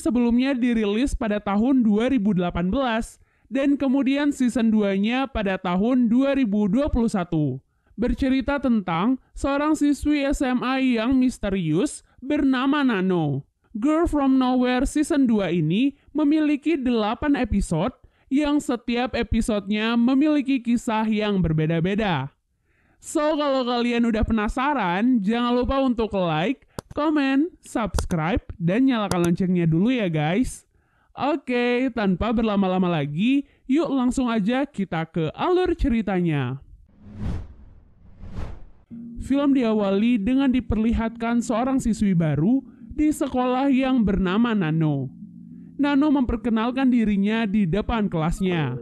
sebelumnya dirilis pada tahun 2018 dan kemudian season 2-nya pada tahun 2021. Bercerita tentang seorang siswi SMA yang misterius bernama Nano. Girl from Nowhere season 2 ini memiliki 8 episode yang setiap episodenya memiliki kisah yang berbeda-beda. So, kalau kalian udah penasaran, jangan lupa untuk like, komen, subscribe, dan nyalakan loncengnya dulu ya guys. Oke, tanpa berlama-lama lagi, yuk langsung aja kita ke alur ceritanya. Film diawali dengan diperlihatkan seorang siswi baru di sekolah yang bernama Nano. Nano memperkenalkan dirinya di depan kelasnya.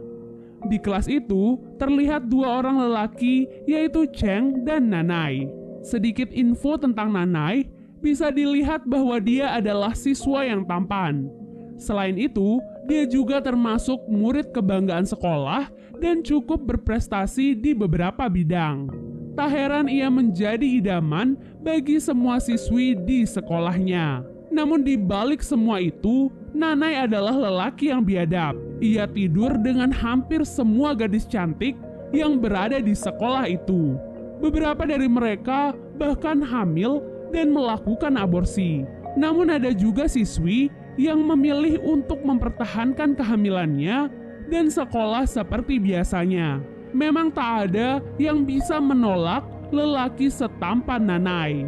Di kelas itu terlihat 2 orang lelaki, yaitu Cheng dan Nanai. Sedikit info tentang Nanai, bisa dilihat bahwa dia adalah siswa yang tampan. Selain itu, dia juga termasuk murid kebanggaan sekolah dan cukup berprestasi di beberapa bidang. Tak heran ia menjadi idaman bagi semua siswi di sekolahnya. Namun di balik semua itu, Nanai adalah lelaki yang biadab. Ia tidur dengan hampir semua gadis cantik yang berada di sekolah itu. Beberapa dari mereka bahkan hamil dan melakukan aborsi. Namun ada juga siswi yang memilih untuk mempertahankan kehamilannya dan sekolah seperti biasanya. Memang tak ada yang bisa menolak lelaki setampan Nanai.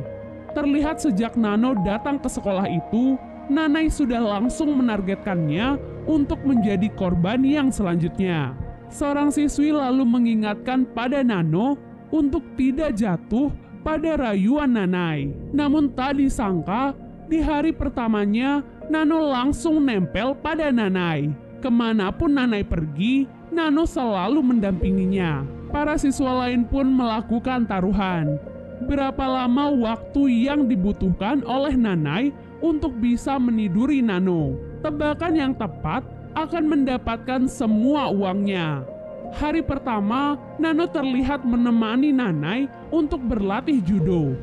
Terlihat sejak Nano datang ke sekolah itu, Nanai sudah langsung menargetkannya untuk menjadi korban yang selanjutnya. Seorang siswi lalu mengingatkan pada Nano untuk tidak jatuh pada rayuan Nanai. Namun tak disangka, di hari pertamanya, Nano langsung nempel pada Nanai. Kemanapun Nanai pergi, Nano selalu mendampinginya. Para siswa lain pun melakukan taruhan. Berapa lama waktu yang dibutuhkan oleh Nanai untuk bisa meniduri Nano? Tebakan yang tepat akan mendapatkan semua uangnya. Hari pertama, Nano terlihat menemani Nanai untuk berlatih judo.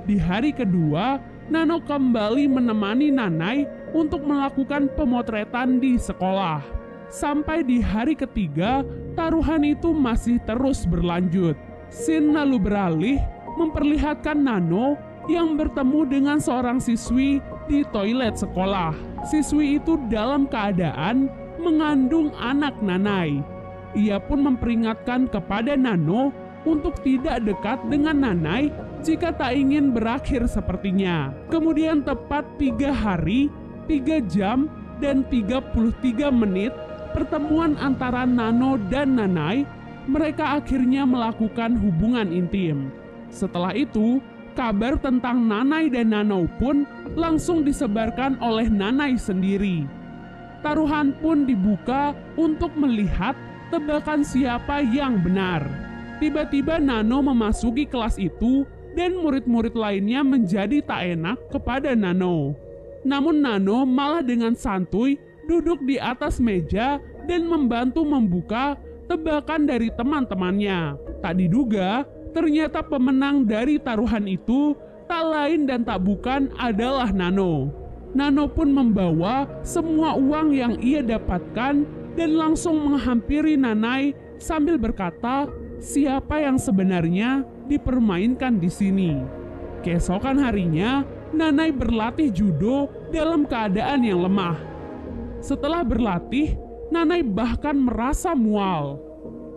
Di hari kedua, Nano kembali menemani Nanai untuk melakukan pemotretan di sekolah. Sampai di hari ketiga, taruhan itu masih terus berlanjut. Scene lalu beralih memperlihatkan Nano yang bertemu dengan seorang siswi di toilet sekolah. Siswi itu dalam keadaan mengandung anak Nanai. Ia pun memperingatkan kepada Nano untuk tidak dekat dengan Nanai jika tak ingin berakhir sepertinya. Kemudian tepat 3 hari, 3 jam, dan 33 menit pertemuan antara Nano dan Nanai, mereka akhirnya melakukan hubungan intim. Setelah itu, kabar tentang Nanai dan Nano pun langsung disebarkan oleh Nanai sendiri. Taruhan pun dibuka untuk melihat tebakan siapa yang benar. Tiba-tiba Nano memasuki kelas itu dan murid-murid lainnya menjadi tak enak kepada Nano. Namun Nano malah dengan santuy duduk di atas meja dan membantu membuka tebakan dari teman-temannya. Tak diduga, ternyata pemenang dari taruhan itu tak lain dan tak bukan adalah Nano. Nano pun membawa semua uang yang ia dapatkan dan langsung menghampiri Nanai sambil berkata, siapa yang sebenarnya dipermainkan di sini. Keesokan harinya, Nanai berlatih judo dalam keadaan yang lemah. Setelah berlatih, Nanai bahkan merasa mual.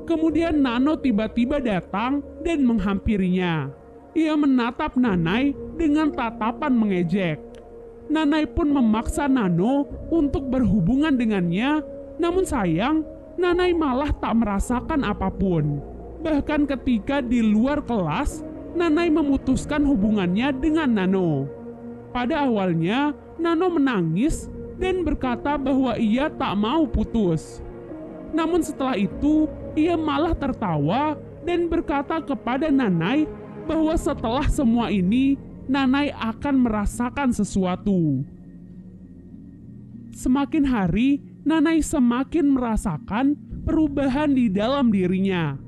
Kemudian Nano tiba-tiba datang dan menghampirinya. Ia menatap Nanai dengan tatapan mengejek. Nanai pun memaksa Nano untuk berhubungan dengannya, namun sayang, Nanai malah tak merasakan apapun. Bahkan ketika di luar kelas, Nanai memutuskan hubungannya dengan Nano. Pada awalnya, Nano menangis dan berkata bahwa ia tak mau putus. Namun setelah itu, ia malah tertawa dan berkata kepada Nanai bahwa setelah semua ini, Nanai akan merasakan sesuatu. Semakin hari, Nanai semakin merasakan perubahan di dalam dirinya.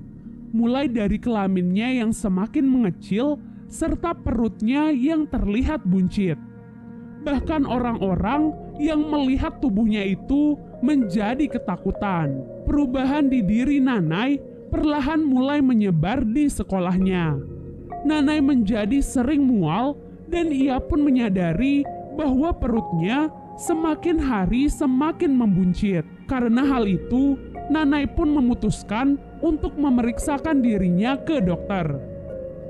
Mulai dari kelaminnya yang semakin mengecil, serta perutnya yang terlihat buncit. Bahkan orang-orang yang melihat tubuhnya itu menjadi ketakutan. Perubahan di diri Nanay perlahan mulai menyebar di sekolahnya. Nanay menjadi sering mual dan ia pun menyadari bahwa perutnya semakin hari semakin membuncit. Karena hal itu, Nanay pun memutuskan untuk memeriksakan dirinya ke dokter.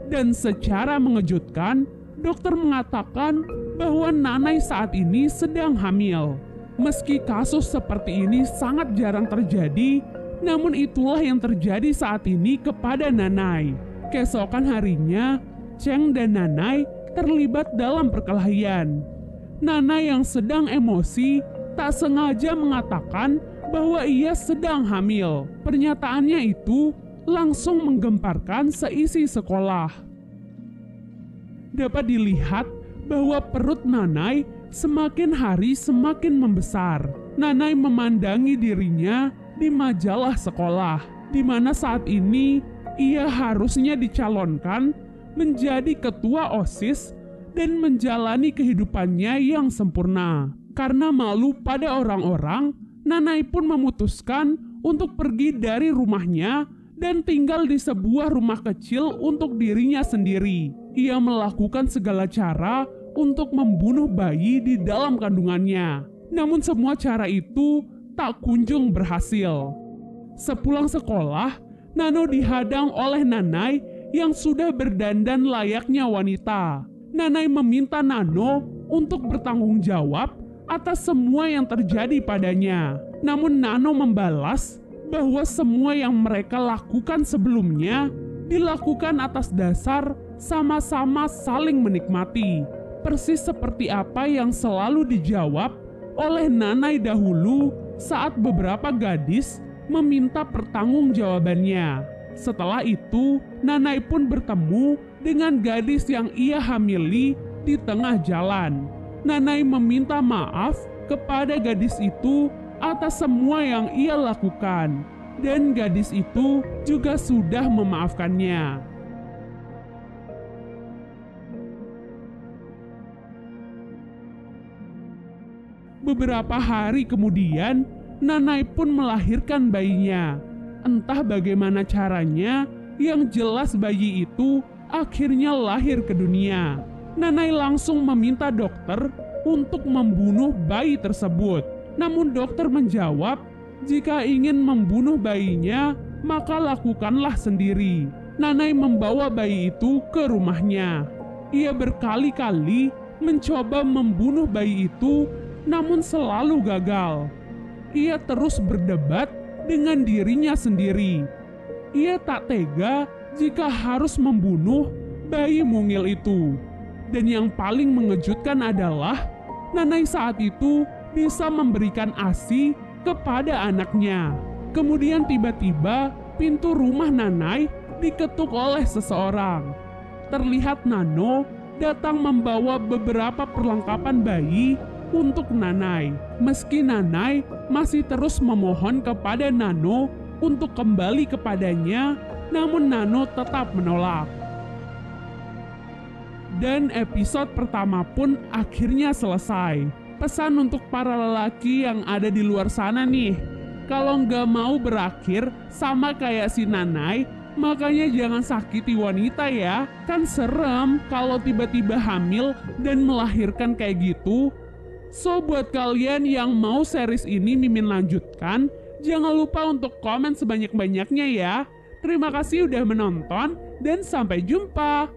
Dan secara mengejutkan, dokter mengatakan bahwa Nanay saat ini sedang hamil. Meski kasus seperti ini sangat jarang terjadi, namun itulah yang terjadi saat ini kepada Nanay. Keesokan harinya, Cheng dan Nanay terlibat dalam perkelahian. Nanay yang sedang emosi tak sengaja mengatakan bahwa ia sedang hamil. Pernyataannya itu langsung menggemparkan seisi sekolah. Dapat dilihat bahwa perut Nanay semakin hari semakin membesar. Nanay memandangi dirinya di majalah sekolah, di mana saat ini ia harusnya dicalonkan menjadi ketua OSIS dan menjalani kehidupannya yang sempurna. Karena malu pada orang-orang, Nanay pun memutuskan untuk pergi dari rumahnya dan tinggal di sebuah rumah kecil untuk dirinya sendiri. Ia melakukan segala cara untuk membunuh bayi di dalam kandungannya. Namun semua cara itu tak kunjung berhasil. Sepulang sekolah, Nano dihadang oleh Nanay yang sudah berdandan layaknya wanita. Nanay meminta Nano untuk bertanggung jawab atas semua yang terjadi padanya. Namun Nano membalas bahwa semua yang mereka lakukan sebelumnya dilakukan atas dasar sama-sama saling menikmati. Persis seperti apa yang selalu dijawab oleh Nanay dahulu saat beberapa gadis meminta pertanggungjawabannya. Setelah itu, Nanay pun bertemu dengan gadis yang ia hamili di tengah jalan. Nanay meminta maaf kepada gadis itu atas semua yang ia lakukan, dan gadis itu juga sudah memaafkannya. Beberapa hari kemudian, Nanay pun melahirkan bayinya. Entah bagaimana caranya, yang jelas bayi itu akhirnya lahir ke dunia. Nanay langsung meminta dokter untuk membunuh bayi tersebut. Namun dokter menjawab, jika ingin membunuh bayinya, maka lakukanlah sendiri. Nanay membawa bayi itu ke rumahnya. Ia berkali-kali mencoba membunuh bayi itu, namun selalu gagal. Ia terus berdebat dengan dirinya sendiri. Ia tak tega jika harus membunuh bayi mungil itu. Dan yang paling mengejutkan adalah Nanay saat itu bisa memberikan ASI kepada anaknya. Kemudian tiba-tiba pintu rumah Nanay diketuk oleh seseorang. Terlihat Nano datang membawa beberapa perlengkapan bayi untuk Nanay. Meski Nanay masih terus memohon kepada Nano untuk kembali kepadanya, namun Nano tetap menolak. Dan episode pertama pun akhirnya selesai. Pesan untuk para lelaki yang ada di luar sana nih, kalau nggak mau berakhir sama kayak si Nanay, makanya jangan sakiti wanita ya. Kan serem kalau tiba-tiba hamil dan melahirkan kayak gitu. So buat kalian yang mau series ini Mimin lanjutkan, jangan lupa untuk komen sebanyak-banyaknya ya. Terima kasih udah menonton dan sampai jumpa.